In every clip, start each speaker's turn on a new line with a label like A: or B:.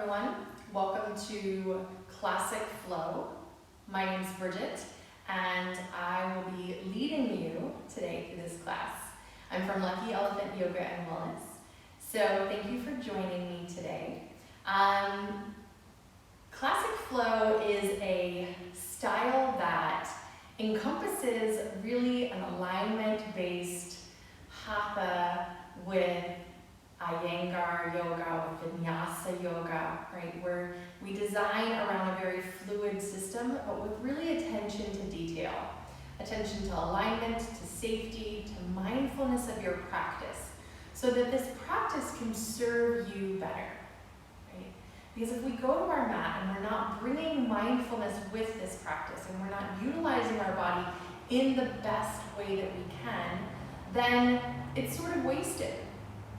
A: everyone. Welcome to Classic Flow. My name's Bridget, and I will be leading you today through this class. I'm from Lucky Elephant Yoga and Wellness, so thank you for joining me today. Classic Flow is a style that encompasses really an alignment-based hatha with Iyengar yoga or Vinyasa yoga, right? Where we design around a very fluid system, but with really attention to detail. Attention to alignment, to safety, to mindfulness of your practice, so that this practice can serve you better, right? Because if we go to our mat and we're not bringing mindfulness with this practice, and we're not utilizing our body in the best way that we can, then it's sort of wasted.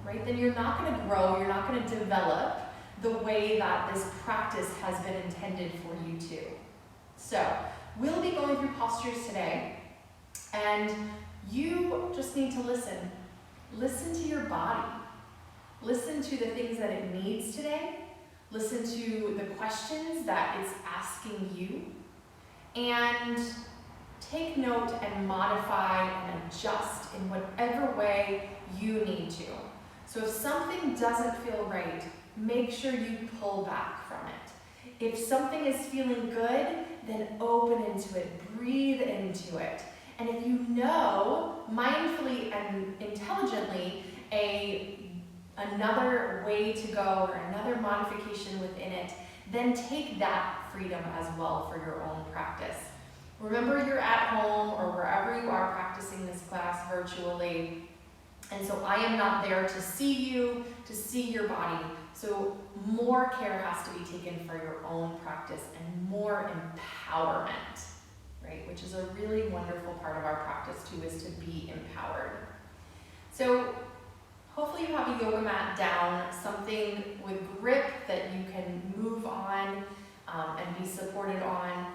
A: Right? Then you're not going to grow, you're not going to develop the way that this practice has been intended for you to. So, we'll be going through postures today, and you just need to listen. Listen to your body. Listen to the things that it needs today. Listen to the questions that it's asking you, and take note and modify and adjust in whatever way you need to. So if something doesn't feel right, make sure you pull back from it. If something is feeling good, then open into it, breathe into it. And if you know, mindfully and intelligently, another way to go or another modification within it, then take that freedom as well for your own practice. Remember, you're at home or wherever you are practicing this class virtually. And so I am not there to see you, to see your body. So more care has to be taken for your own practice and more empowerment, right? Which is a really wonderful part of our practice too, is to be empowered. So hopefully you have a yoga mat down, something with grip that you can move on and be supported on.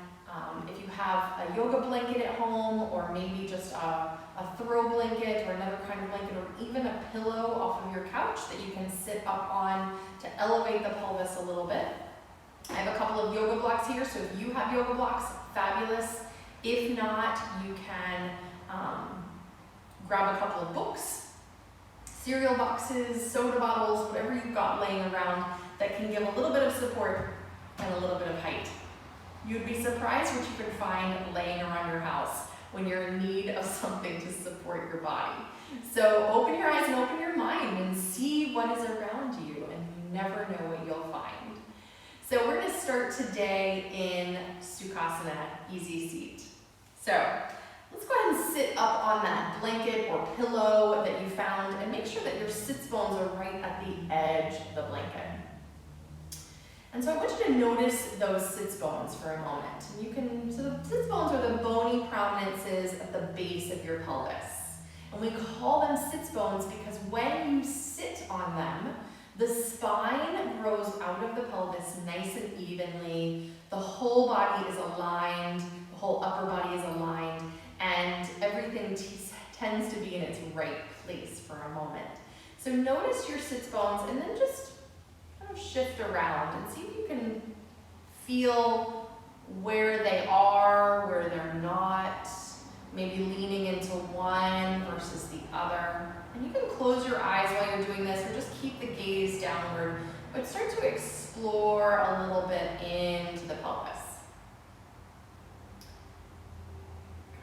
A: If you have a yoga blanket at home, or maybe just a throw blanket or another kind of blanket, or even a pillow off of your couch that you can sit up on to elevate the pelvis a little bit. I have a couple of yoga blocks here, so if you have yoga blocks, fabulous. If not, you can grab a couple of books, cereal boxes, soda bottles, whatever you've got laying around that can give a little bit of support and a little bit of height. You'd be surprised what you can find laying around your house when you're in need of something to support your body. So open your eyes and open your mind and see what is around you, and you never know what you'll find. So we're going to start today in Sukhasana, easy seat. So let's go ahead and sit up on that blanket or pillow that you found, and make sure that your sits bones are right at the edge of the blanket. And so I want you to notice those sits bones for a moment. And so the sits bones are the bony prominences at the base of your pelvis. And we call them sits bones because when you sit on them, the spine grows out of the pelvis nice and evenly. The whole body is aligned, the whole upper body is aligned, and everything tends to be in its right place for a moment. So notice your sits bones, and then just shift around and see if you can feel where they are, where they're not, maybe leaning into one versus the other. And you can close your eyes while you're doing this, or just keep the gaze downward, but start to explore a little bit into the pelvis.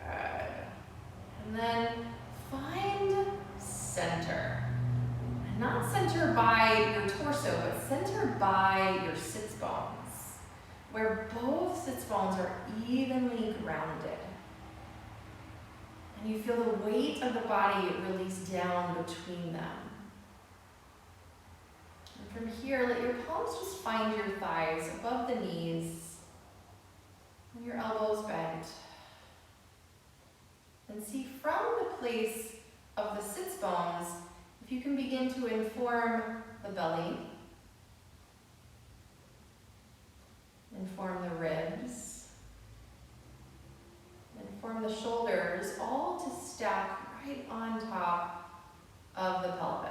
A: Good. And then find center. Not centered by your torso, but centered by your sits bones, where both sits bones are evenly grounded. And you feel the weight of the body release down between them. And from here, let your palms just find your thighs above the knees, and your elbows bent. And see from the place of the sits bones, if you can begin to inform the belly, inform the ribs, inform the shoulders, all to stack right on top of the pelvis.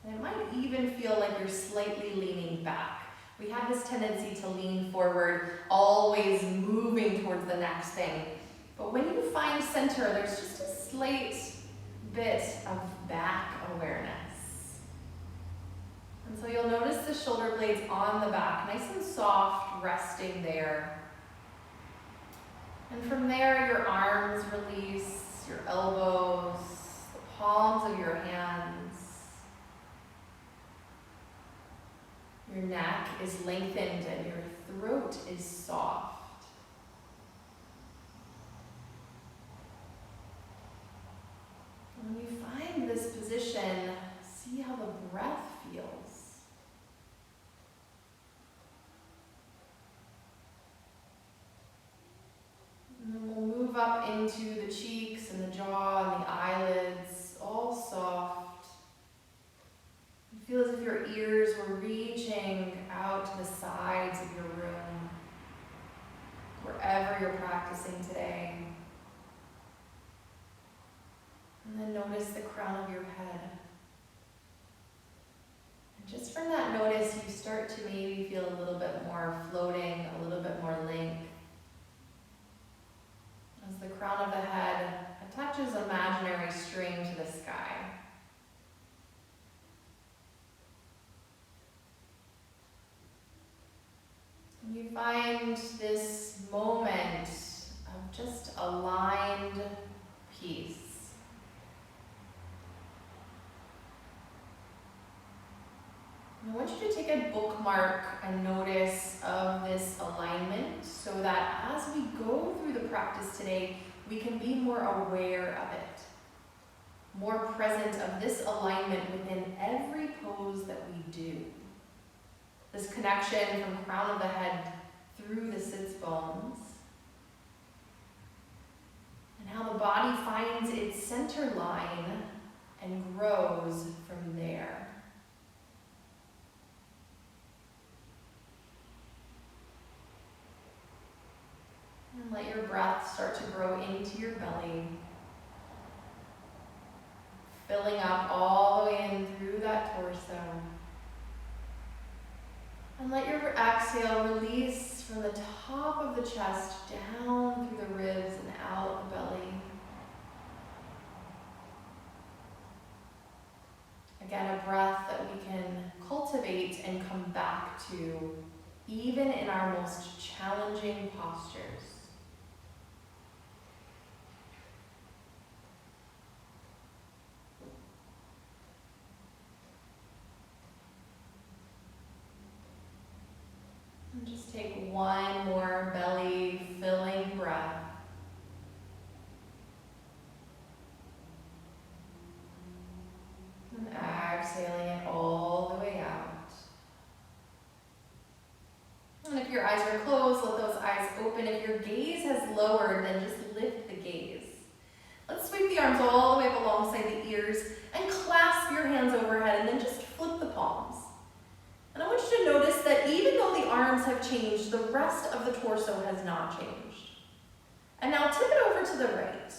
A: And it might even feel like you're slightly leaning back, We have this tendency to lean forward, always moving towards the next thing. But when you find center, there's just a slight bit of back awareness. And so you'll notice the shoulder blades on the back, nice and soft, resting there. And from there, your arms release, your elbows, the palms of your hands. Your neck is lengthened and your throat is soft. When you find this position, see how the breath feels. And then we'll move up into the cheeks and the jaw and the eyelids, all soft. You feel as if your ears were reaching out to the sides of your room, wherever you're practicing today. And then notice the crown of your head. And just from that notice, you start to maybe feel a little bit more floating, a little bit more length. As the crown of the head attaches an imaginary string to the sky. And you find this moment of just aligned peace. I want you to take a bookmark and notice of this alignment so that as we go through the practice today, we can be more aware of it, more present of this alignment within every pose that we do. This connection from crown of the head through the sits bones, and how the body finds its center line and grows from there. And let your breath start to grow into your belly, filling up all the way in through that torso. And let your exhale release from the top of the chest down through the ribs and out the belly. Again, a breath that we can cultivate and come back to even in our most challenging postures. And just take one more belly filling breath. And exhaling it all the way out. And if your eyes are closed, let those eyes open. If your gaze has lowered, then just lift the gaze. Let's sweep the arms all the way up alongside the ears and clasp your hands overhead and then just flip the palms. And I want you to notice that even though the arms have changed, the rest of the torso has not changed. And now tip it over to the right.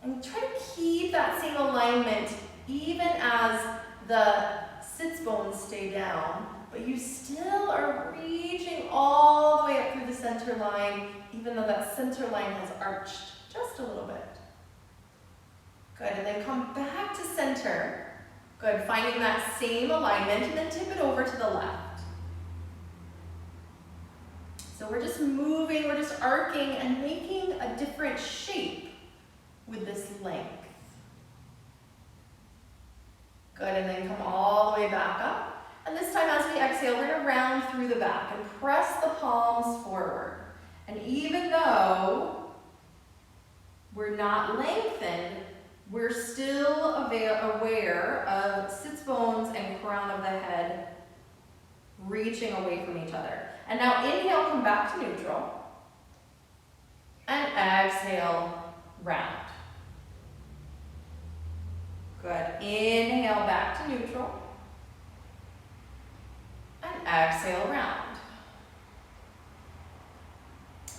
A: And try to keep that same alignment even as the sits bones stay down, but you still are reaching all the way up through the center line, even though that center line has arched just a little bit. Good, and then come back to center. Good, finding that same alignment, and then tip it over to the left. So we're just moving, we're just arcing and making a different shape with this length. Good, and then come all the way back up. And this time as we exhale, we're gonna round through the back and press the palms forward. And even though we're not lengthened, we're still aware of sits bones and crown of the head reaching away from each other. And now inhale, come back to neutral. And exhale, round. Good. Inhale, back to neutral. And exhale, round.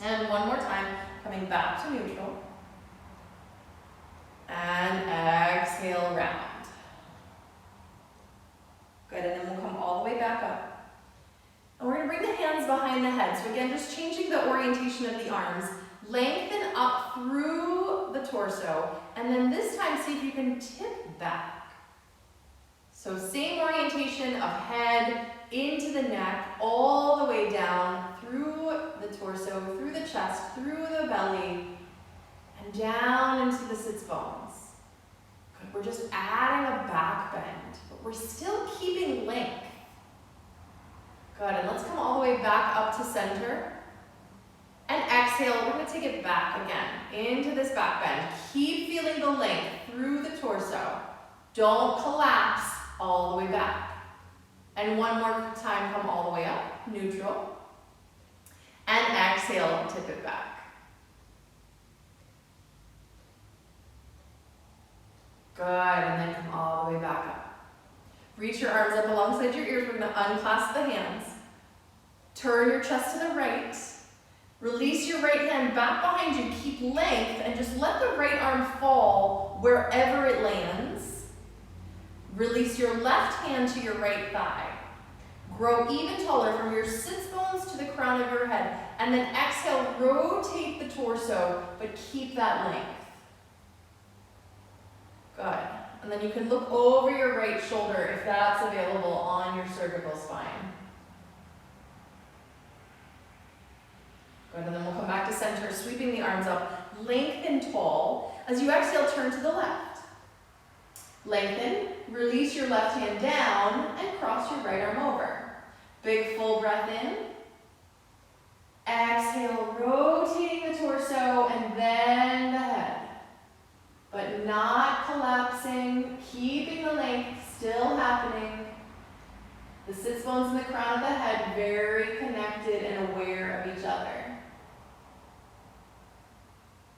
A: And one more time, coming back to neutral. And exhale, round. Good, and then we'll come all the way back up. gonna bring the hands behind the head. So again, just changing the orientation of the arms. Lengthen up through the torso, and then this time see if you can tip back. So same orientation of head into the neck, all the way down through the torso, through the chest, through the belly, and down into the sits bones. Good. We're just adding a back bend, but we're still keeping length. Good, and let's come all the way back up to center. And exhale, we're gonna take it back again, into this back bend. Keep feeling the length through the torso. Don't collapse all the way back. And one more time, come all the way up, neutral. And exhale, tip it back. Good, and then come all the way back up. Reach your arms up alongside your ears. We're gonna unclasp the hands. Turn your chest to the right. Release your right hand back behind you. Keep length and just let the right arm fall wherever it lands. Release your left hand to your right thigh. Grow even taller from your sits bones to the crown of your head. And then exhale, rotate the torso, but keep that length. Good. And then you can look over your right shoulder if that's available on your cervical spine. Good, and then we'll come back to center, sweeping the arms up, lengthen tall. As you exhale, turn to the left. Lengthen, release your left hand down, and cross your right arm over. Big full breath in. Exhale, rotating the torso, and then the head. But not collapsing, keeping the length still happening. The sits bones and the crown of the head very connected and aware of each other.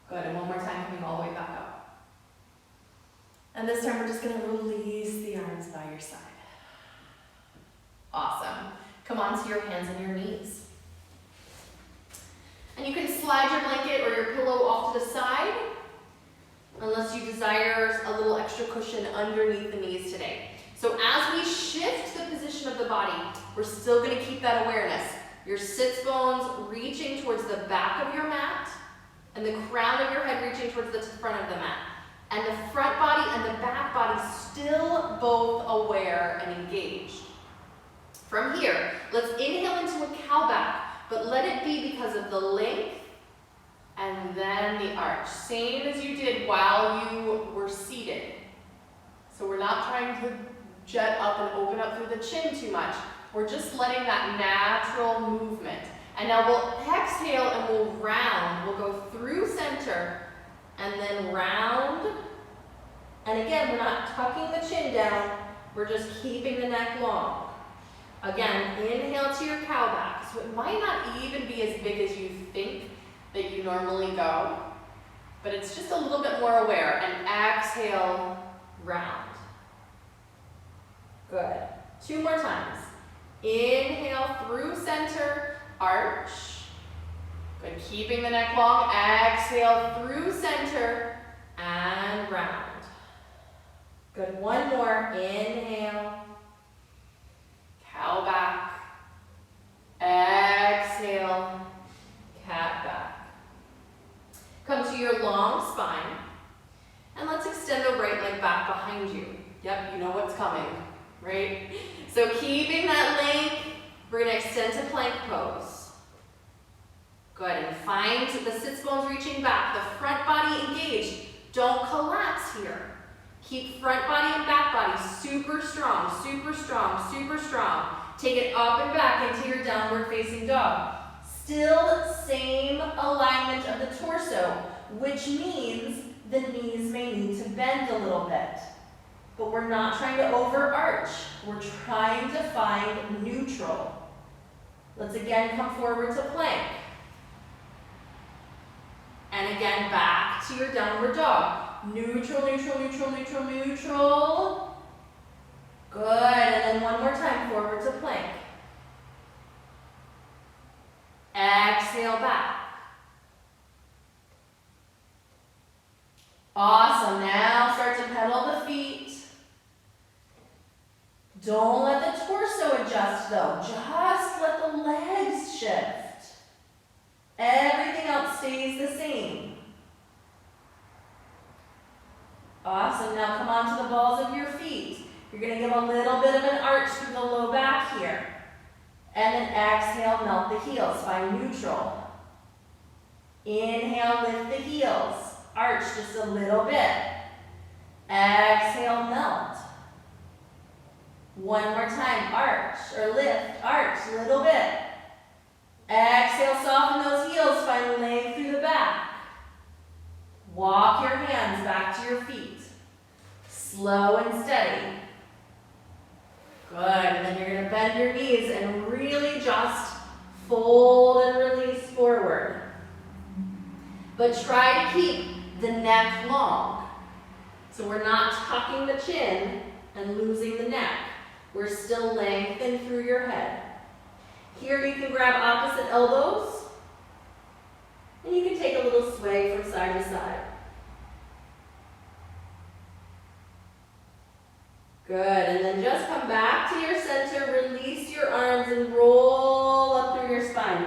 A: Good, and one more time, coming all the way back up. And this time we're just gonna release the arms by your side. Awesome. Come onto your hands and your knees. And you can slide your blanket or your pillow off to the side, unless you desire a little extra cushion underneath the knees today. So as we shift the position of the body, we're still gonna keep that awareness. Your sits bones reaching towards the back of your mat, and the crown of your head reaching towards the front of the mat. And the front body and the back body still both aware and engaged. From here, let's inhale into a cow back, but let it be because of the length and then the arch. Same as you did while you were seated. So we're not trying to jet up and open up through the chin too much. We're just letting that natural movement. And now we'll exhale and we'll round. We'll go through center and then round. And again, we're not tucking the chin down. We're just keeping the neck long. Again, inhale to your cow back. So it might not even be as big as you think that you normally go, but it's just a little bit more aware. And exhale, round. Good. 2 more times. Inhale through center. Arch. Good, keeping the neck long. Exhale through center and round. Good, one more. Inhale. Cow back. Exhale. Cat back. Come to your long spine. And let's extend the right leg back behind you. Yep, you know what's coming, right? So keeping that length. We're going to extend to plank pose. Good, and find the sits bones reaching back, the front body engaged. Don't collapse here. Keep front body and back body super strong, super strong, super strong. Take it up and back into your downward facing dog. Still same alignment of the torso, which means the knees may need to bend a little bit. But we're not trying to overarch. We're trying to find neutral. Let's again come forward to plank. And again, back to your downward dog. Neutral, neutral, neutral, neutral, neutral. Good, and then one more time, forward to plank. Exhale back. Awesome, now start to pedal the feet. Don't let the torso adjust though, just
B: just let the legs shift. Everything else stays the same. Awesome. Now come onto the balls of your feet. You're going to give a little bit of an arch through the low back here. And then exhale, melt the heels. Find neutral. Inhale, lift the heels. Arch just a little bit. Exhale, melt. One more time. Arch or lift. Arch a little bit. Exhale, soften those heels. Find length through the back. Walk your hands back to your feet. Slow and steady. Good, and then you're gonna bend your knees and really just fold and release forward. But try to keep the neck long. So we're not tucking the chin and losing the neck. We're still lengthened through your head. Here you can grab opposite elbows. And you can take a little sway from side to side. Good, and then just come back to your center, release your arms and roll up through your spine.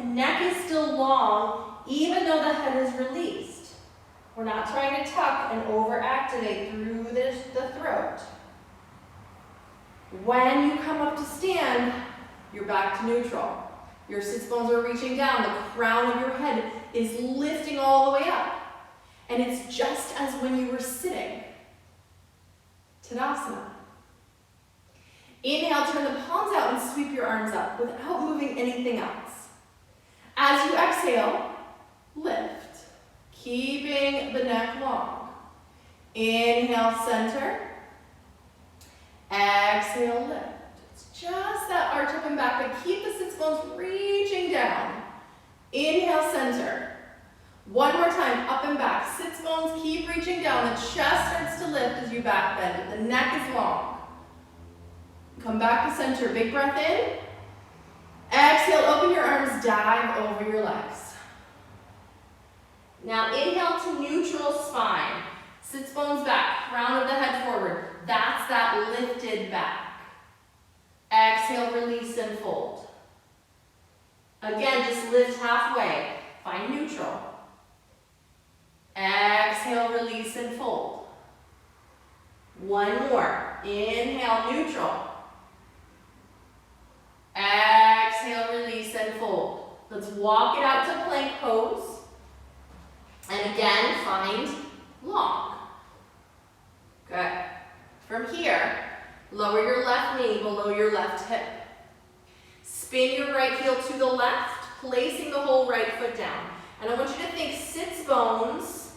B: Neck is still long, even though the head is released. We're not trying to tuck and overactivate through the throat. When you come up to stand, you're back to neutral. Your sits bones are reaching down, the crown of your head is lifting all the way up. And it's just as when you were sitting. Tadasana. Inhale, turn the palms out and sweep your arms up without moving anything else. As you exhale, lift, keeping the neck long. Inhale, center. Exhale, lift. It's just that arch up and back, but keep the sits bones reaching down. Inhale, center. One more time, up and back. Sits bones keep reaching down. The chest starts to lift as you back bend. The neck is long. Come back to center. Big breath in. Exhale, open your arms, dive over your legs. Now inhale to neutral spine. Sits bones back, crown of the head forward. That's that lifted back. Exhale, release and fold. Again, just lift halfway. Find neutral. Exhale, release and fold. One more. Inhale, neutral. Exhale, release and fold. Let's walk it out to plank pose. And again, find long. Good. From here, lower your left knee below your left hip. Spin your right heel to the left, placing the whole right foot down. And I want you to think sits bones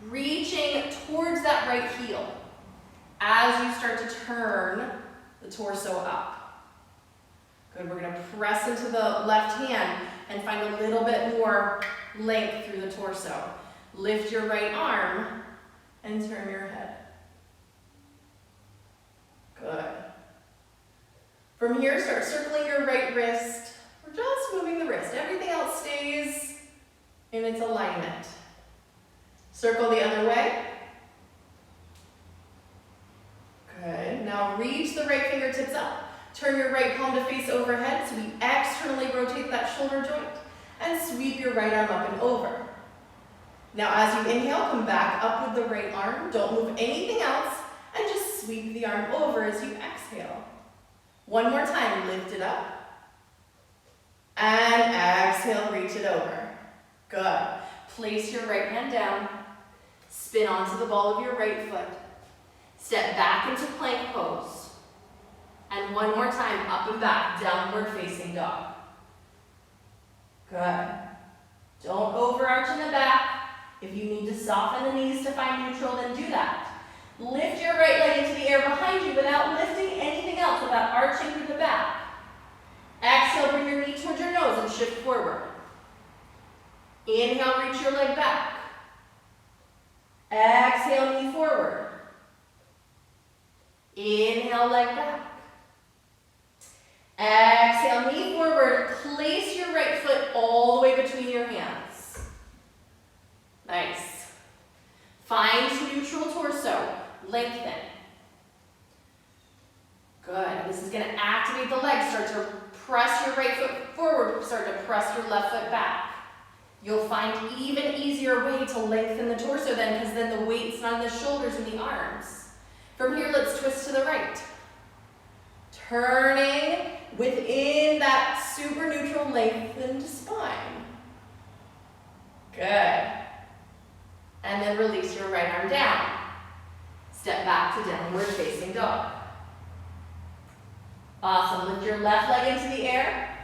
B: reaching towards that right heel as you start to turn the torso up. Good, we're gonna press into the left hand and find a little bit more length through the torso. Lift your right arm and turn your head. Good. From here, start circling your right wrist. We're just moving the wrist. Everything else stays in its alignment. Circle the other way. Good. Now reach the right fingertips up. Turn your right palm to face overhead so we externally rotate that shoulder joint and sweep your right arm up and over. Now as you inhale, come back up with the right arm. Don't move anything else and just sweep the arm over as you exhale. One more time, lift it up. And exhale, reach it over. Good. Place your right hand down. Spin onto the ball of your right foot. Step back into plank pose. And one more time, up and back, downward facing dog. Good. Don't overarch in the back. If you need to soften the knees to find neutral, then do that. Lift your right leg into the air behind you without lifting anything else, without arching through the back. Exhale, bring your knee towards your nose and shift forward. Inhale, reach your leg back. Exhale, knee forward. Inhale, leg back. Exhale, knee forward. Place your right foot all the way between your hands. Nice. Find neutral torso. Lengthen. Good. This is going to activate the legs. Start to press your
A: your right foot forward, start to press your left foot back. You'll find even easier way to lengthen the torso then, because then the weight's not on the shoulders and the arms. From here, let's twist to the right. Turning within that super neutral lengthened spine. Good. And then release your right arm down. Step back to downward facing dog. Awesome. Lift your left leg into the air.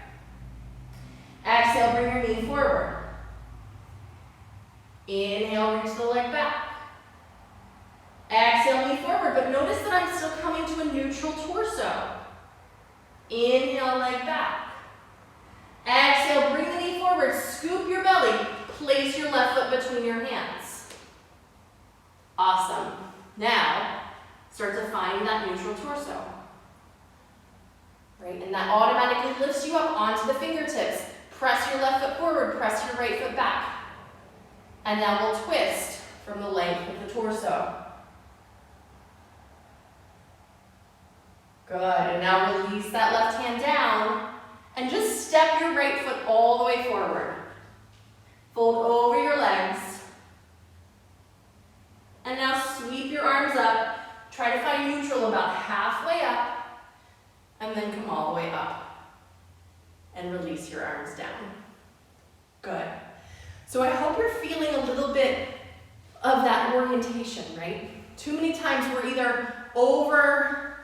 A: Exhale, bring your knee forward. Inhale, reach the leg back. Exhale, knee forward, but notice that I'm still coming to a neutral torso. Inhale, leg back. Exhale, bring the knee forward, scoop your belly, place your left foot between your hands. Awesome. Now, start to find that neutral torso. Right, and that automatically lifts you up onto the fingertips. Press your left foot forward, press your right foot back. And now we'll twist from the length of the torso. Good, and now release that left hand down and just step your right foot all the way forward. Fold over your legs. And now sweep your arms up. Try to find neutral about halfway up and then come all the way up. And release your arms down. Good. So I hope you're feeling a little bit of that orientation, right? Too many times we're either over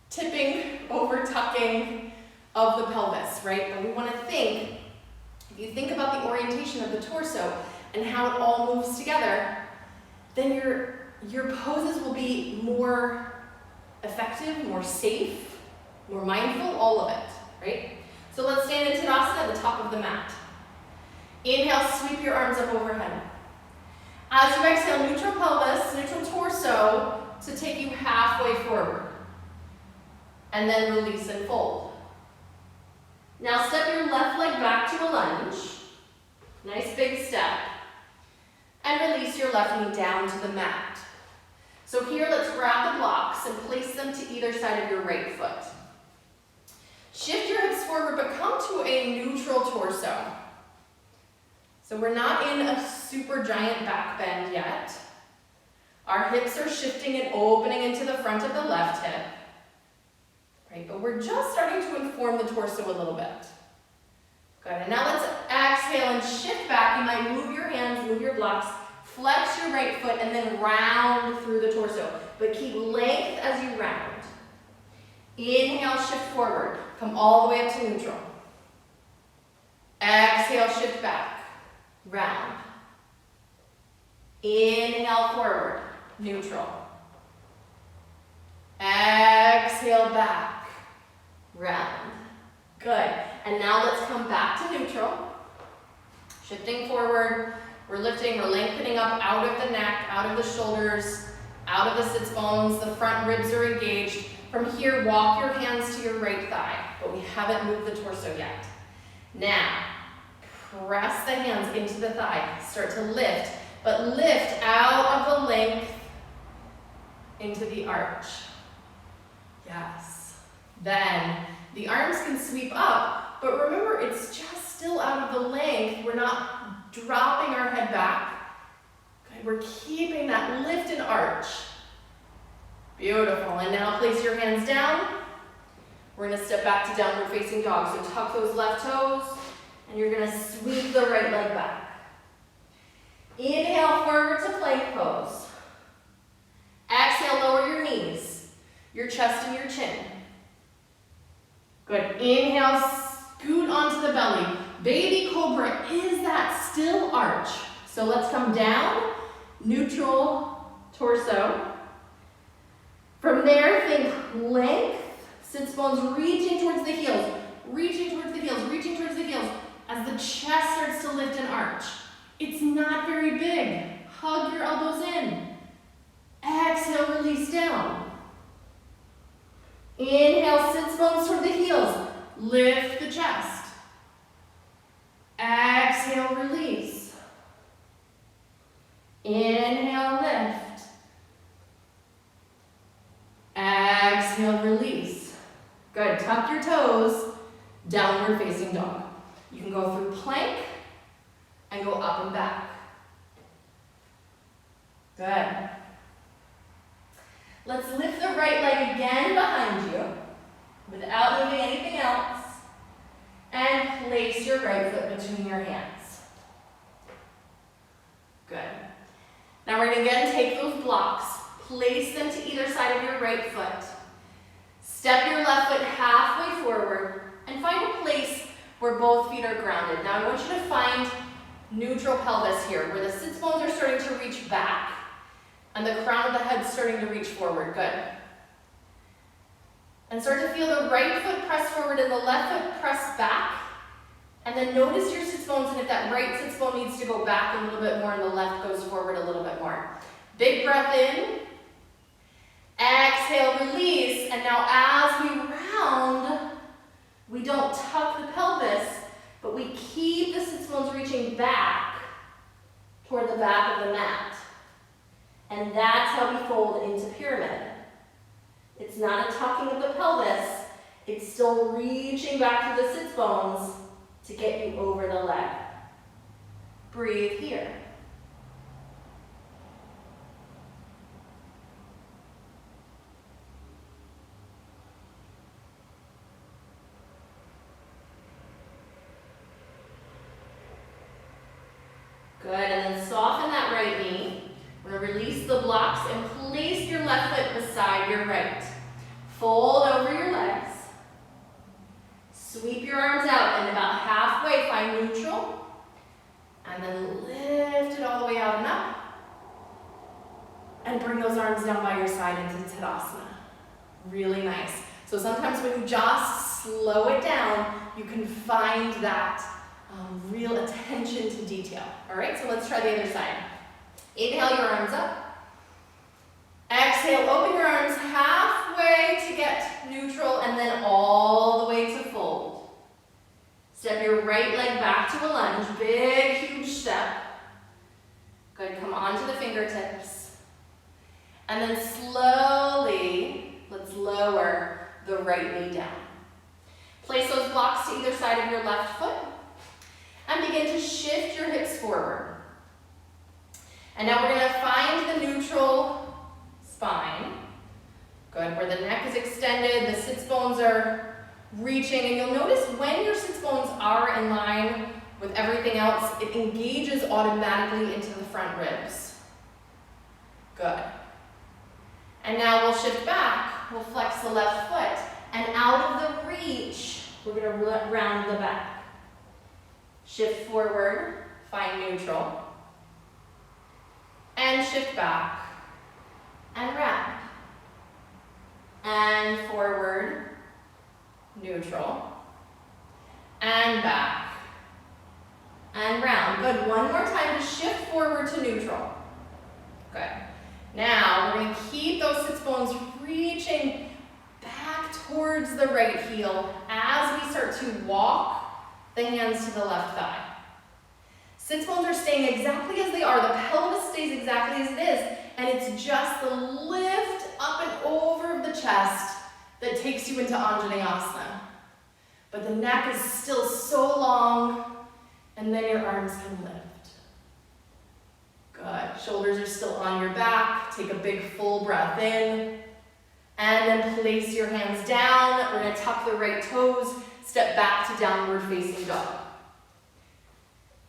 A: tipping, over tucking of the pelvis, right? But we want to think, if you think about the orientation of the torso and how it all moves together, then your poses will be more effective, more safe, more mindful, all of it, right? So let's stand in Tadasana at the top of the mat. Inhale, sweep your arms up overhead. As you exhale, neutral pelvis, neutral torso to take you halfway forward. And then release and fold. Now step your left leg back to a lunge. Nice big step. And release your left knee down to the mat. So here, let's grab the blocks and place them to either side of your right foot. Shift your hips forward, but come to a neutral torso. So we're not in a super giant back bend yet. Our hips are shifting and opening into the front of the left hip. Right, but we're just starting to inform the torso a little bit. Good, and now let's exhale and shift back. You might move your hands, move your blocks, flex your right foot, and then round through the torso. But keep length as you round. Inhale, shift forward. Come all the way up to neutral. Exhale, shift back. Round. Inhale, forward. Neutral. Exhale, back. Round. Good. And now let's come back to neutral. Shifting forward. We're lifting, we're lengthening up out of the neck, out of the shoulders, out of the sits bones. The front ribs are engaged. From here, walk your hands to your right thigh, but we haven't moved the torso yet. Now, press the hands into the thigh. Start to lift, but lift out of the length into the arch. Yes. Then the arms can sweep up, but remember, it's just still out of the length. We're not dropping our head back. Okay, we're keeping that lift and arch. Beautiful. And now place your hands down. We're going to step back to downward facing dog. So tuck those left toes, and you're going to sweep the right leg back. Inhale forward to plank pose. Exhale, lower your knees, your chest and your chin. Good. Inhale, scoot onto the belly. Baby cobra is that still arch. So let's come down, neutral torso. From there, think length, sits bones reaching towards the heels, reaching towards the heels, reaching towards the heels, as the chest starts to lift and arch. It's not very big. Hug your elbows in. Exhale, release down. Inhale, sits bones toward the heels. Lift the chest. Exhale, release. Inhale, lift. Exhale, release. Good. Tuck your toes. downward facing dog. You can go through plank and go up and back. Good. Let's lift the right leg again behind you without moving anything else. And place your right foot between your hands. Good. Now we're going to again take those blocks, place them to either side of your right foot. Step your left foot halfway forward and find a place where both feet are grounded. Now I want you to find neutral pelvis here, where the sits bones are starting to reach back and the crown of the head starting to reach forward. Good. And start to feel the right foot press forward and the left foot press back. And then notice your sits bones, and if that right sits bone needs to go back a little bit more and the left goes forward a little bit more. Big breath in. Exhale, release. And now as we round, we don't tuck the pelvis, but we keep the sits bones reaching back toward the back of the mat. And that's how we fold into pyramid. It's not a tucking of the pelvis, it's still reaching back to the sits bones to get you over the leg. Breathe here. Good, and then soften that right knee. We're going to release the blocks and place your left foot beside your right. Fold over your legs. Sweep your arms out and about halfway find neutral. And then lift it all the way out and up. And bring those arms down by your side into Tadasana. Really nice. So sometimes when you just slow it down, you can find that real attention to detail. All right, so let's try the other side. Inhale your arms up. Exhale, open your arms halfway to get neutral and then all the way to fold. Step your right leg back to a lunge, big, huge step. Good, come onto the fingertips. And then slowly, let's lower the right knee down. Place those blocks to either side of your left foot and begin to shift your hips forward. And now we're going to find the neutral spine. Good, where the neck is extended, the sits bones are reaching, and you'll notice when your sits bones are in line with everything else, it engages automatically into the front ribs. Good. And now we'll shift back, we'll flex the left foot, and out of the reach, we're going to round the back. Shift forward, find neutral. And shift back, and round. And forward, neutral. And back, and round. Good, one more time to shift forward to neutral. Good. Now, we're going to keep those sits bones reaching back towards the right heel as we start to walk the hands to the left thigh. Sits bones are staying exactly as they are. The pelvis stays exactly as it is. And it's just the lift up and over of the chest that takes you into Anjaneyasana. But the neck is still so long, and then your arms can lift. Good. Shoulders are still on your back. Take a big full breath in. And then place your hands down. We're going to tuck the right toes. Step back to downward facing dog.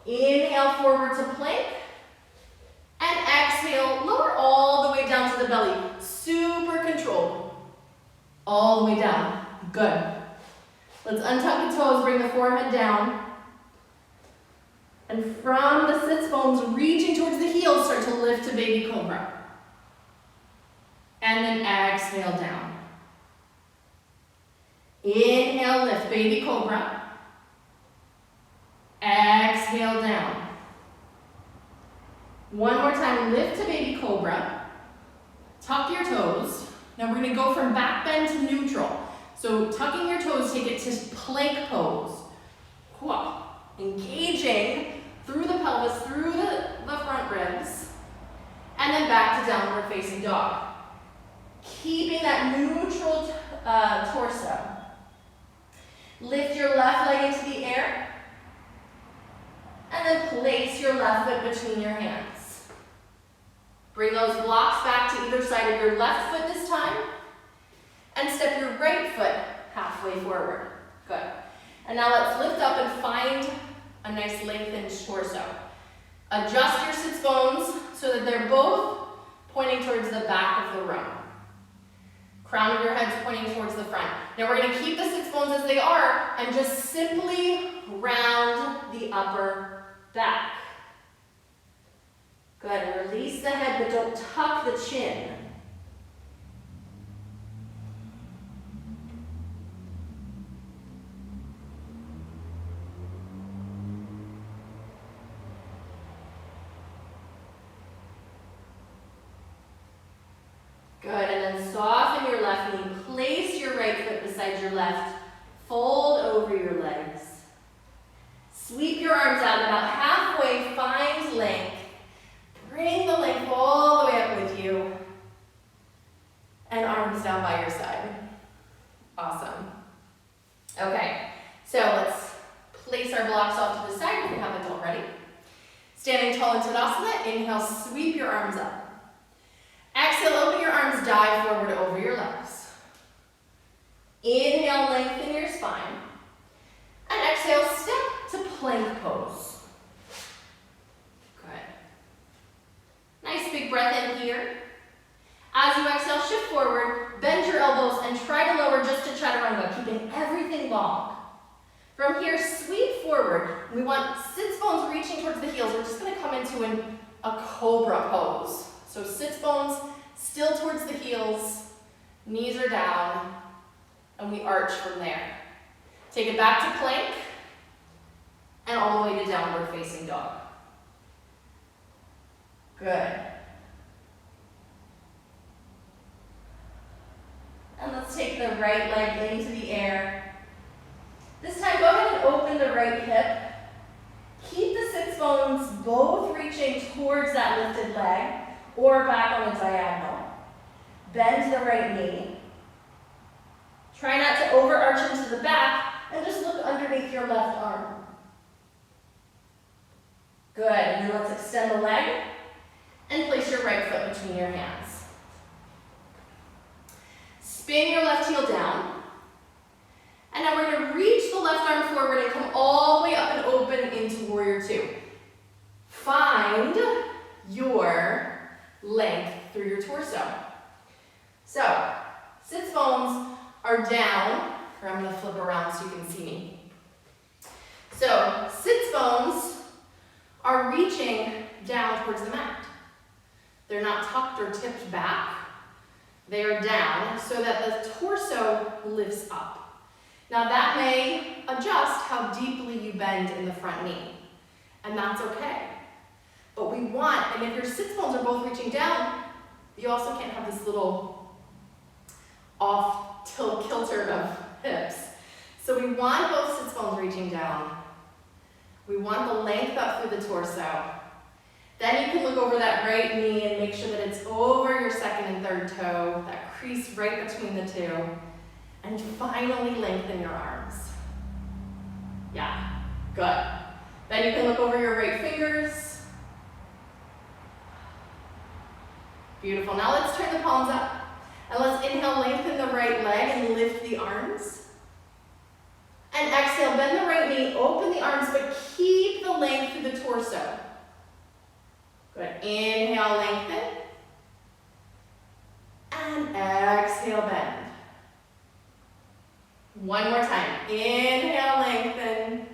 A: Inhale forward to plank. And exhale, lower all the way down to the belly. Super controlled. All the way down. Good. Let's untuck the toes, bring the forehead down. And from the sits bones, reaching towards the heels, start to lift to baby cobra. And then exhale down. Inhale, lift, baby cobra. Exhale down. One more time, lift to baby cobra. Tuck your toes. Now we're going to go from back bend to neutral. So tucking your toes, take it to plank pose. Engaging through the pelvis, through the front ribs. And then back to downward facing dog. Keeping that neutral torso.
B: Lift your left leg into the air. And then place your left foot between your hands. Bring those blocks back to either side of your left foot this time. And step your right foot halfway forward. Good. And now let's lift up and find a nice lengthened torso. Adjust your sits bones so that they're both pointing towards the back of the room. Crown of your head's pointing towards the front. Now we're going to keep the sits bones as they are and just simply round the upper back. Good. Release the head, but don't tuck the chin. Good, and then soften your left knee. Place your right foot beside your left. Fold over your legs. Sweep your arms out about halfway, find length. Bring the length all the way up with you. And arms down by your side. Awesome. Okay, so let's place our blocks off to the side if we haven't already. Standing tall in Tadasana, inhale, sweep your arms up. Exhale, open your arms, dive forward over your legs. Inhale, lengthen your spine. And exhale, step to plank pose. Good. Nice big breath in here. As you exhale, shift forward, bend your elbows, and try to lower just to chaturanga, keeping everything long. From here, sweep forward. We want sits bones reaching towards the heels. We're just going to come into a cobra pose. So sits bones still towards the heels, knees are down, and we arch from there. Take it back to plank, and all the way to downward facing dog. Good. And let's take the right leg into the air. This time, go ahead and open the right hip. Keep the sits bones both reaching towards that lifted leg, or back on a diagonal. Bend the right knee. Try not to overarch into the back and just look underneath your left arm. Good, and then let's extend the leg and place your right foot between your hands. Spin your left heel down. And now we're going to reach the left arm forward and come all the way up and open into Warrior Two. Find your length through your torso. So, sits bones are down, or I'm going to flip around so you can see me. So, sits bones are reaching down towards the mat. They're not tucked or tipped back. They are down so that the torso lifts up. Now that may adjust how deeply you bend in the front knee, and that's okay. But we want, and if your sits bones are both reaching down, you also can't have this little kilter of hips. So we want both sits bones reaching down. We want the length up through the torso. Then you can look over that right knee and make sure that it's over your second and third toe, that crease right between the two. And finally lengthen your arms. Yeah, good. Then you can look over your right fingers. Beautiful. Now let's turn the palms up. And let's inhale, lengthen the right leg and lift the arms. And exhale, bend the right knee, open the arms, but keep the length through the torso. Good. Inhale, lengthen. And exhale, bend. One more time. Inhale, lengthen.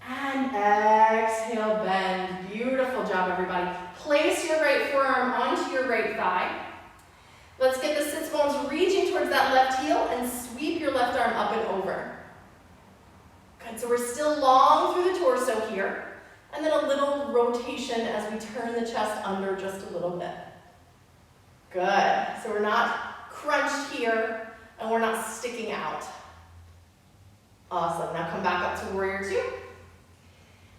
B: And exhale, bend. Beautiful job, everybody. Place your right forearm onto your right thigh. Let's get the sits bones reaching towards that left heel and sweep your left arm up and over. Good, so we're still long through the torso here. And then a little rotation as we turn the chest under just a little bit. Good, so we're not crunched here and we're not sticking out. Awesome, now come back up to Warrior Two.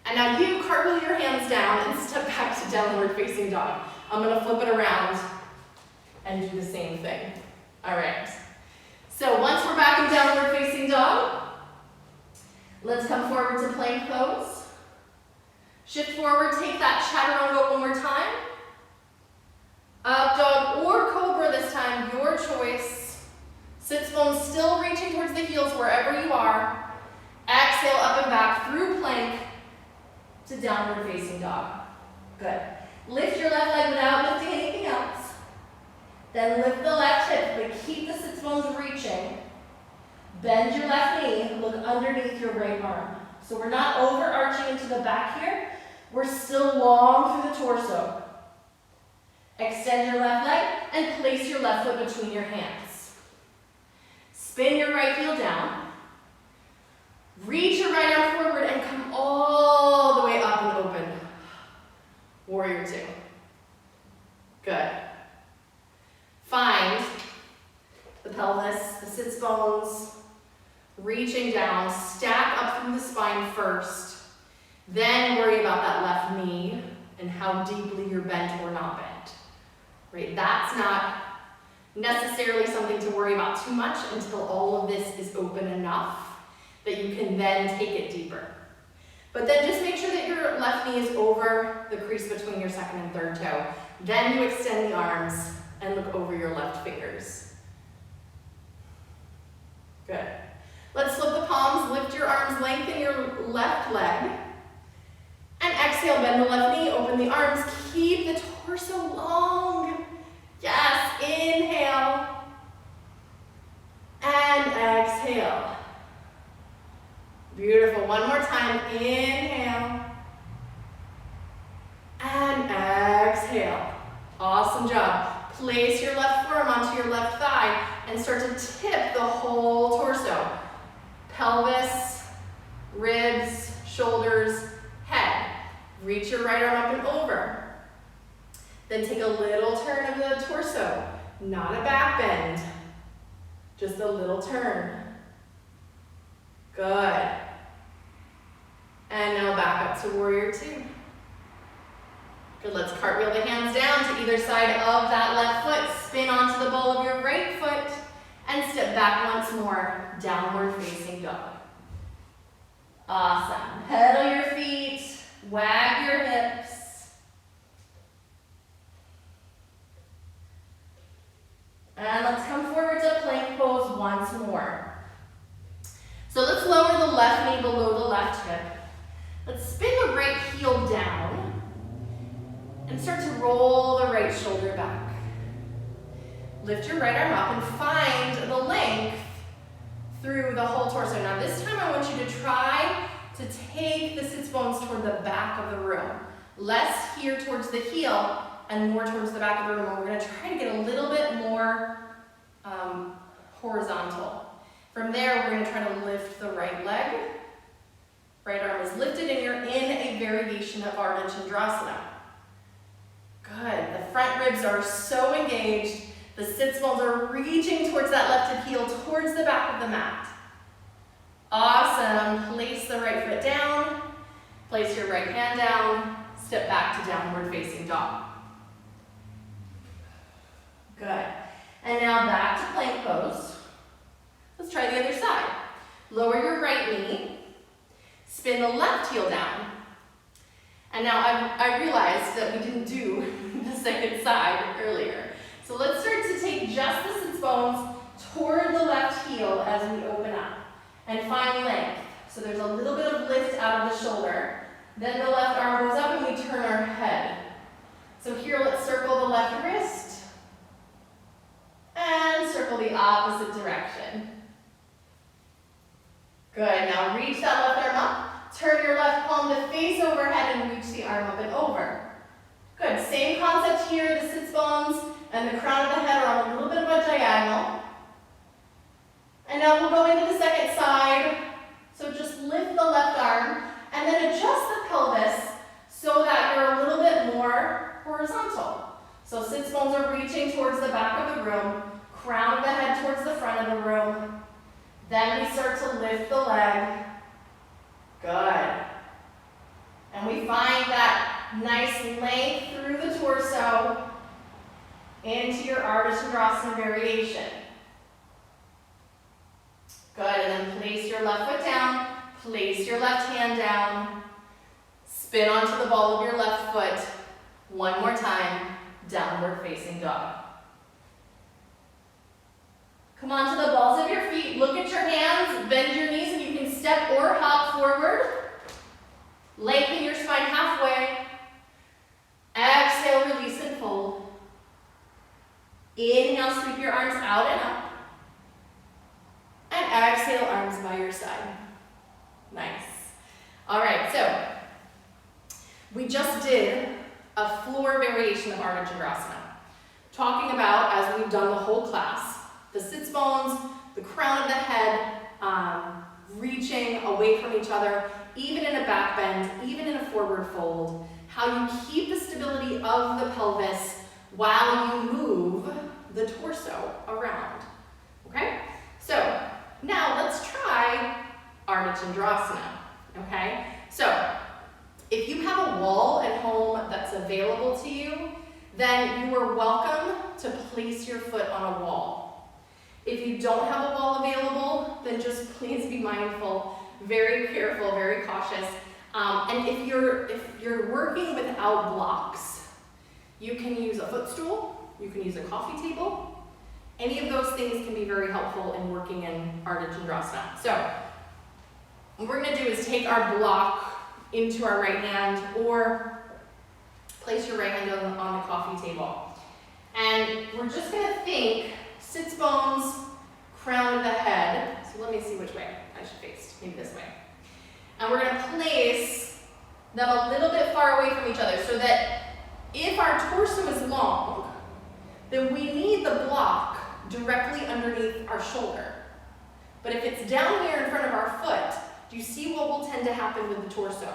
B: And now you cartwheel your hands down and step back to downward facing dog. I'm gonna flip it around and do the same thing. All right. So once we're back in downward facing dog, let's come forward to plank pose. Shift forward, take that chaturanga one more time. Up dog or cobra this time, your choice. Sits bones still reaching towards the heels wherever you are. Exhale up and back through plank to downward facing dog. Good. Lift your left leg without lifting anything else. Then lift the left hip, but keep the sits bones reaching. Bend your left knee, look underneath your right arm. So we're not overarching into the back here. We're still long through the torso. Extend your left leg and place your left foot between your hands. Spin your right heel down. Reach your right arm forward and come all the way up and open. Warrior two. Good. Find the pelvis, the sits bones, reaching down, stack up through the spine first, then worry about that left knee and how deeply you're bent or not bent. Right? That's not necessarily something to worry about too much until all of this is open enough that you can then take it deeper. But then just make sure that your left knee is over the crease between your second and third toe. Then you extend the arms and look over your left fingers. Good. Let's flip the palms, lift your arms, lengthen your left leg. And exhale, bend the left knee, open the arms, keep the torso long. Yes, inhale. And exhale. Beautiful, one more time, inhale. And exhale. Awesome job. Place your left forearm onto your left thigh and start to tip the whole torso. Pelvis, ribs, shoulders, head. Reach your right arm up and over. Then take a little turn of the torso. Not a back bend, just a little turn. Good. And now back up to warrior two. Good, let's cartwheel the hands down to either side of that left foot. Spin onto the ball of your right foot and step back once more, downward facing dog. Awesome. Pedal your feet, wag your hips. And let's come forward to plank pose once more. So let's lower the left knee below the left hip. Let's spin the right heel down and start to roll the right shoulder back. Lift your right arm up and find the length through the whole torso. Now this time I want you to try to take the sits bones toward the back of the room. Less here towards the heel and more towards the back of the room. And we're gonna try to get a little bit more horizontal. From there, we're gonna try to lift the right leg. Right arm is lifted and you're in a variation of Ardha Chandrasana. Good, the front ribs are so engaged. The sits bones are reaching towards that left hip heel, towards the back of the mat. Awesome, place the right foot down, place your right hand down, step back to downward facing dog. Good, and now back to plank pose. Let's try the other side. Lower your right knee, spin the left heel down. And now I realized that we didn't do the second side earlier. So let's start to take just the sits bones toward the left heel as we open up. And find length. So there's a little bit of lift out of the shoulder. Then the left arm goes up and we turn our head. So here let's circle the left wrist. And circle the opposite direction. Good, now reach that left arm up. Turn your left palm to face overhead and reach the arm up and over. Good, same concept here, the sits bones and the crown of the head are on a little bit of a diagonal. And now we'll go into the second side. So just lift the left arm and then adjust the pelvis so that you're a little bit more horizontal. So sits bones are reaching towards the back of the room, crown of the head towards the front of the room. Then we start to lift the leg. Good. And we find that nice length through the torso into your Ardha Chandrasana variation.
A: your left foot down, place your left hand down, spin onto the ball of your left foot. One more time, downward facing dog. Come onto the balls of your feet, look at your hands, bend your knees, and you can step or hop forward. Lengthen your spine halfway. Exhale, release and fold. Inhale, sweep your arms out and up. And exhale, arms by your side. Nice. All right, so we just did a floor variation of Ardha Chandrasana, talking about, as we've done the whole class, the sits bones, the crown of the head, reaching away from each other, even in a back bend, even in a forward fold, how you keep the stability of the pelvis while you move the torso around, okay? So now let's try Ardha Chandrasana, okay? So if you have a wall at home that's available to you, then you are welcome to place your foot on a wall. If you don't have a wall available, then just please be mindful, very careful, very cautious. And if you're working without blocks, you can use a footstool, you can use a coffee table. Any of those things can be very helpful in working in Ardha Chandrasana. So what we're gonna do is take our block into our right hand, or place your right hand on the coffee table. And we're just gonna think sits bones, crown of the head. So let me see which way I should face, maybe this way. And we're gonna place them a little bit far away from each other so that if our torso is long, then we need the block directly underneath our shoulder. But if it's down here in front of our foot, do you see what will tend to happen with the torso?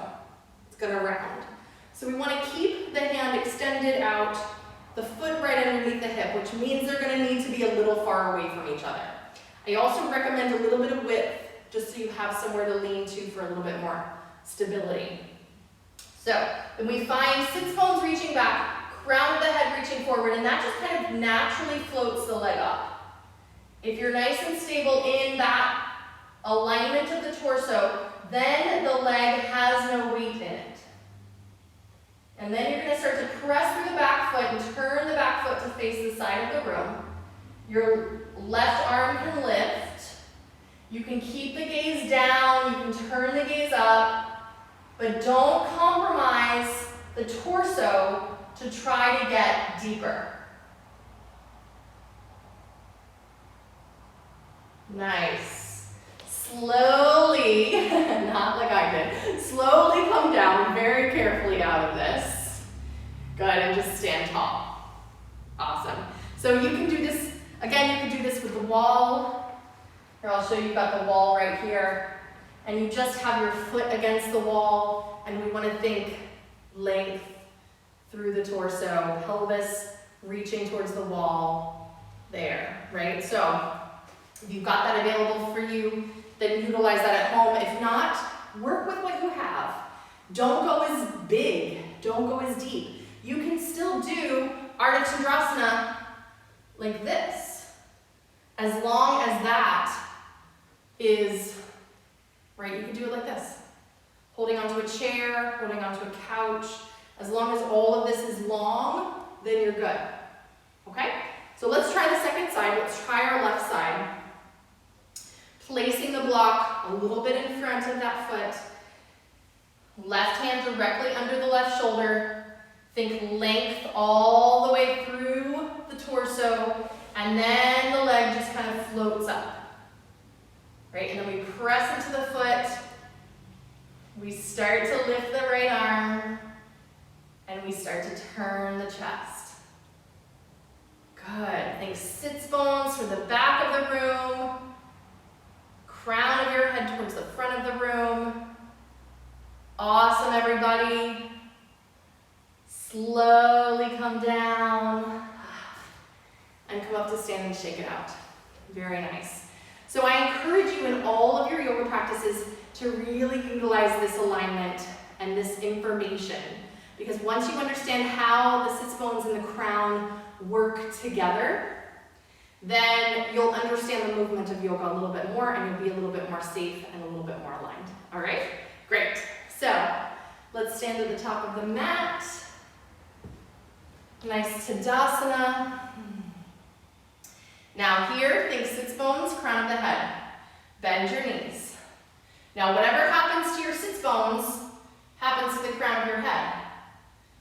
A: It's gonna round. So we wanna keep the hand extended out, the foot right underneath the hip, which means they're gonna need to be a little far away from each other. I also recommend a little bit of width, just so you have somewhere to lean to for a little bit more stability. So then we find sits bones reaching back, crown of the head reaching forward, and that just kind of naturally floats the leg up. If you're nice and stable in that alignment of the torso, then the leg has no weight in it. And then you're going to start to press through the back foot and turn the back foot to face the side of the room. Your left arm can lift. You can keep the gaze down, you can turn the gaze up, but don't compromise the torso to try to get deeper. Nice. Slowly, not like I did, slowly come down very carefully out of this. Go ahead and just stand tall. Awesome. So you can do this, again, you can do this with the wall. Here, I'll show you got the wall right here. And you just have your foot against the wall, and we want to think length through the torso, pelvis reaching towards the wall there, right? So if you've got that available for you, then utilize that at home. If not, work with what you have. Don't go as big, don't go as deep. You can still do Ardha Chandrasana like this, as long as that is, right, you can do it like this. Holding onto a chair, holding onto a couch. As long as all of this is long, then you're good, okay? So let's try the second side. Let's try our left side. Placing the block a little bit in front of that foot. Left hand directly under the left shoulder. Think length all the way through the torso, and then the leg just kind of floats up. Right, and then we press into the foot. We start to lift the right arm, and we start to turn the chest. Good. Think sits bones from the back of the room, crown of your head towards the front of the room. Awesome, everybody. Slowly come down and come up to stand and shake it out. Very nice. So I encourage you in all of your yoga practices to really utilize this alignment and this information, because once you understand how the sits bones and the crown work together, then you'll understand the movement of yoga a little bit more and you'll be a little bit more safe and a little bit more aligned. All right? Great. So let's stand at the top of the mat. Nice Tadasana. Now here, think sits bones, crown of the head. Bend your knees. Now whatever happens to your sits bones happens to the crown of your head.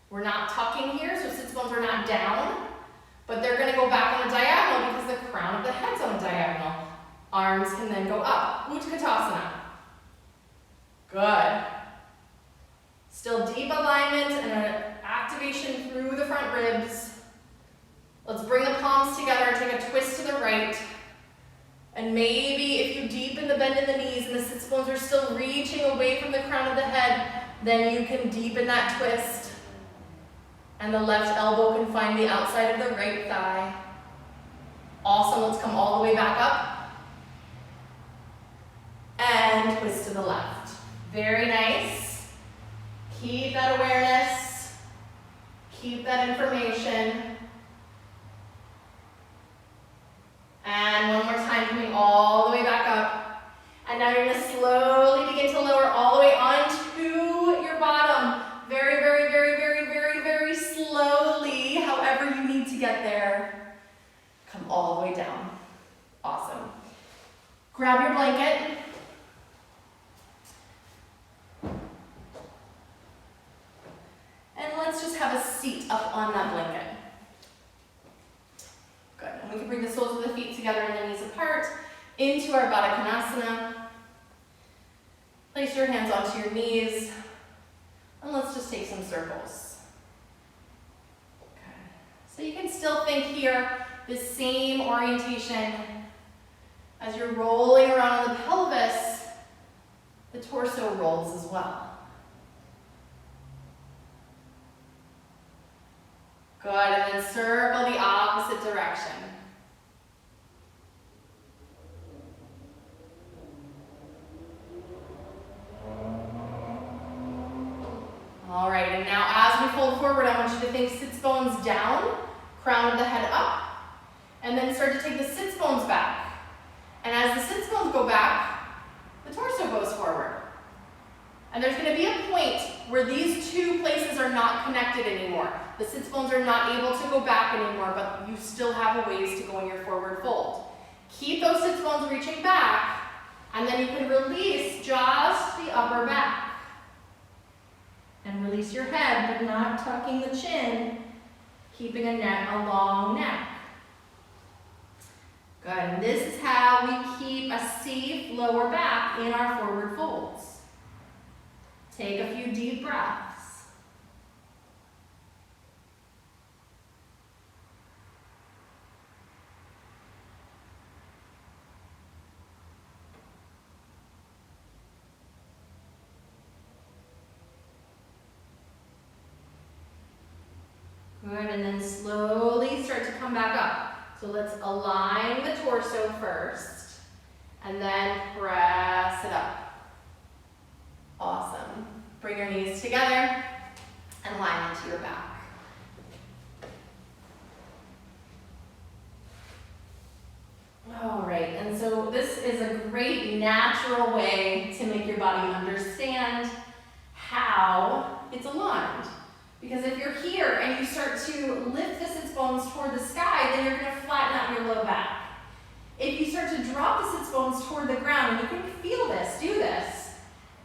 A: We're not tucking here, so sits bones are not down, but they're gonna go back on a diagonal because the crown of the head's on a diagonal. Arms can then go up. Utkatasana. Good. Still deep alignment and an activation through the front ribs. Let's bring the palms together and take a twist to the right. And maybe if you deepen the bend in the knees and the sits bones are still reaching away from the crown of the head, then you can deepen that twist. And the left elbow can find the outside of the right thigh. Awesome, let's come all the way back up. And twist to the left. Very nice. Keep that awareness. Keep that information. And one more time, coming all the way back up. And now you're gonna slowly begin to lower all the way onto your bottom. Very, very, very, very, very, very slowly, however you need to get there. Come all the way down. Awesome. Grab your blanket. And let's just have a seat up on that blanket. Good. And we can bring the soles of the feet together and the knees apart into our Baddha Konasana. Place your hands onto your knees. And let's just take some circles. Okay. So you can still think here, the same orientation as you're rolling around on the pelvis, the torso rolls as well. Good, and then circle the opposite direction. All right, and now as we fold forward, I want you to think sits bones down, crown of the head up, and then start to take the sits bones back. And as the sits bones go back, the torso goes forward. And there's going to be a point where these two places are not connected anymore. The sits bones are not able to go back anymore, but you still have a ways to go in your forward fold. Keep those sits bones reaching back, and then you can release just the upper back. And release your head, but not tucking the chin, keeping a long neck. Good, and this is how we keep a safe lower back in our forward folds. Take a few deep breaths. Good, and then slowly start to come back up. So let's align the torso first, and then press it up. Awesome. Bring your knees together and line onto your back. All right, and so this is a great natural way to make your body understand how it's aligned. Because if you're here and you start to lift the sits bones toward the sky, then you're going to flatten out your low back. If you start to drop the sits bones toward the ground, and you can feel this, do this,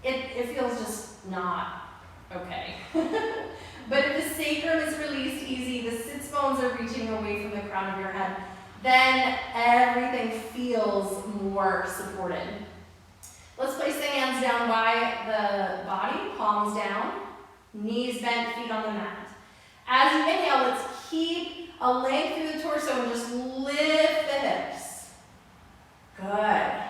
A: it feels just not okay. But if the sacrum is released easy, the sits bones are reaching away from the crown of your head, then everything feels more supported. Let's place the hands down by the body, palms down, knees bent, feet on the mat. As you inhale, let's keep a length through the torso and just lift the hips. Good.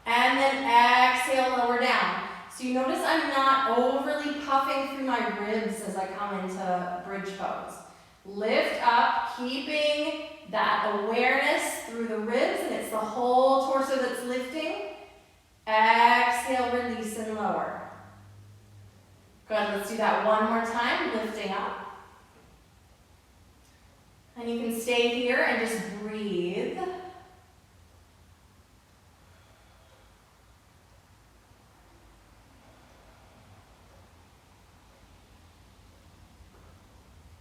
A: And then exhale, lower down. So you notice I'm not overly puffing through my ribs as I come into bridge pose. Lift up, keeping that awareness through the ribs, and it's the whole torso that's lifting. Exhale, release and lower. Good, let's do that one more time, lifting up. And you can stay here and just breathe.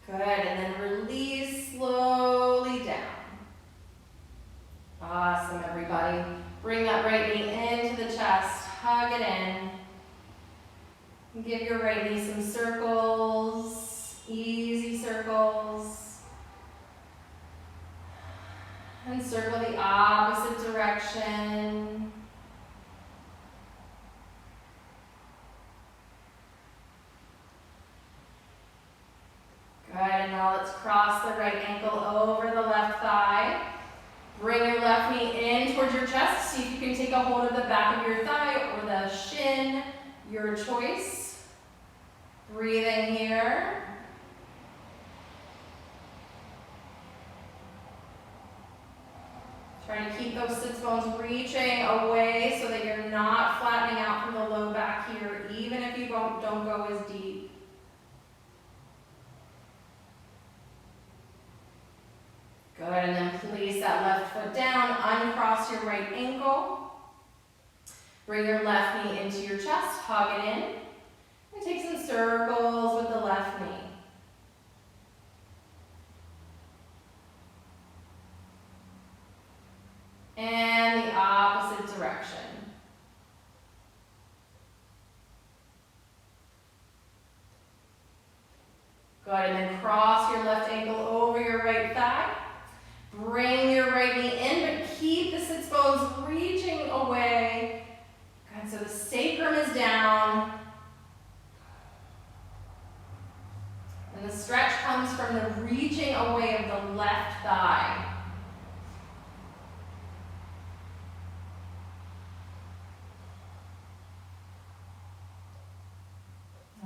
A: Good, and then release slowly down. Awesome, everybody. Bring that right knee into the chest, hug it in. Give your right knee some circles, easy circles. And circle the opposite direction. Good, and now let's cross the right ankle over the left thigh. Bring your left knee in towards your chest. See if you can take a hold of the back of your thigh or the shin, your choice. Breathing here. Trying to keep those sits bones reaching away so that you're not flattening out from the low back here, even if you don't go as deep. Good, and then place that left foot down, uncross your right ankle. Bring your left knee into your chest, hug it in, and take some circles with the left knee. And the opposite direction. Good, and then cross your left ankle over your right thigh. Bring your right knee in, but keep the sits bones reaching away. Good, so the sacrum is down. And the stretch comes from the reaching away of the left thigh.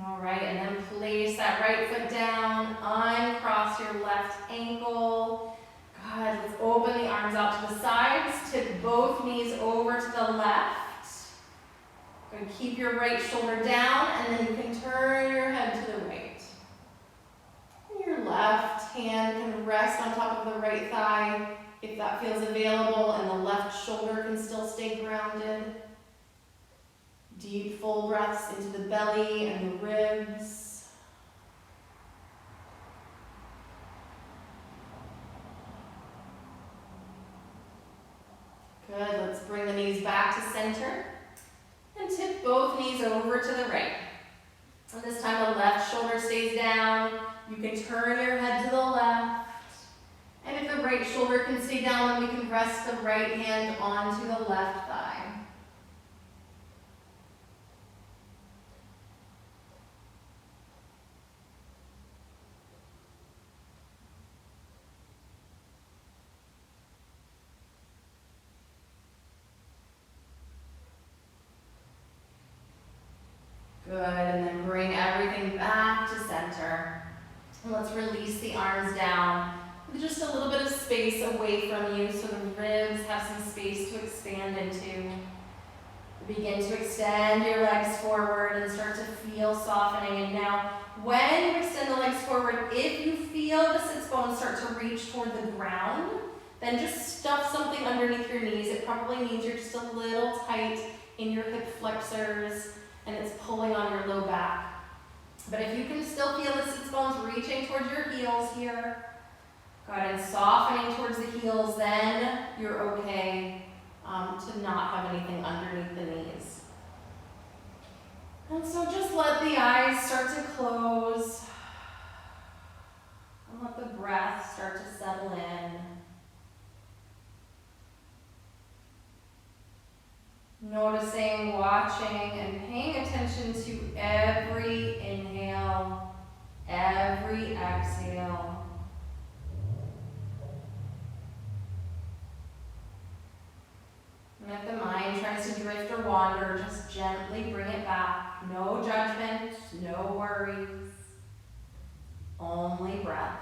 A: All right, and then place that right foot down, uncross your left ankle. Good, let's open the arms out to the sides, tip both knees over to the left. Good, keep your right shoulder down, and then you can turn your head to the right. And your left hand can rest on top of the right thigh if that feels available, and the left shoulder can still stay grounded. Deep, full breaths into the belly and the ribs. Good, let's bring the knees back to center and tip both knees over to the right. And this time the left shoulder stays down. You can turn your head to the left. And if the right shoulder can stay down, then we can rest the right hand onto the left thigh. Good, and then bring everything back to center. And let's release the arms down with just a little bit of space away from you so the ribs have some space to expand into. Begin to extend your legs forward and start to feel softening. And now, when you extend the legs forward, if you feel the sits bones start to reach toward the ground, then just stuff something underneath your knees. It probably means you're just a little tight in your hip flexors and it's pulling on your low back. But if you can still feel the sits bones reaching towards your heels here, go ahead and softening towards the heels, then you're okay to not have anything underneath the knees. And so just let the eyes start to close and let the breath start to settle in. Noticing, watching, and paying attention to every inhale, every exhale. And if the mind tries to drift or wander, just gently bring it back. No judgment, no worries, only breath.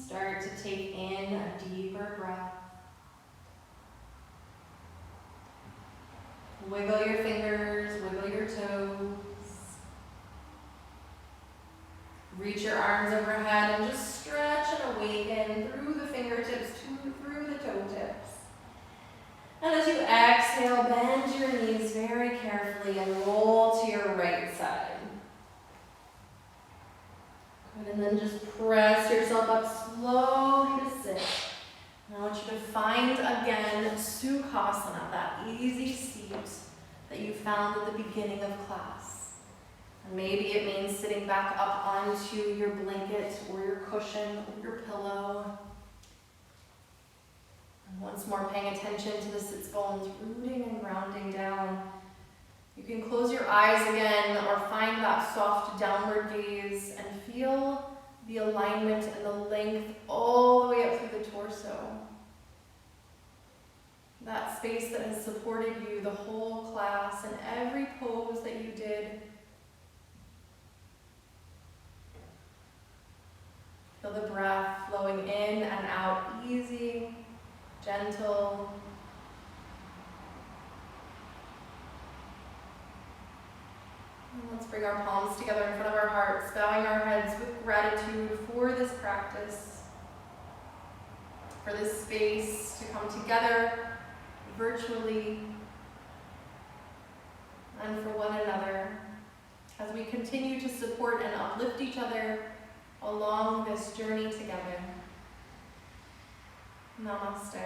B: Start to take in a deeper breath. Wiggle your fingers, wiggle your toes. Reach your arms overhead and just stretch and awaken through the fingertips, through the toe tips. And as you exhale, bend your knees very carefully and roll to your right side. Good, and then just press yourself up slowly to sit. And I want you to find again Sukhasana, that easy seat that you found at the beginning of class. And maybe it means sitting back up onto your blanket or your cushion or your pillow. And once more, paying attention to the sits bones, rooting and grounding down. You can close your eyes again or find that soft downward gaze and feel the alignment and the length all the way up through the torso. That space that has supported you the whole class and every pose that you did. Feel the breath flowing in and out, easy, gentle. And let's bring our palms together in front of our hearts, bowing our heads with gratitude for this practice, for this space to come together virtually, and for one another as we continue to support and uplift each other along this journey together. Namaste.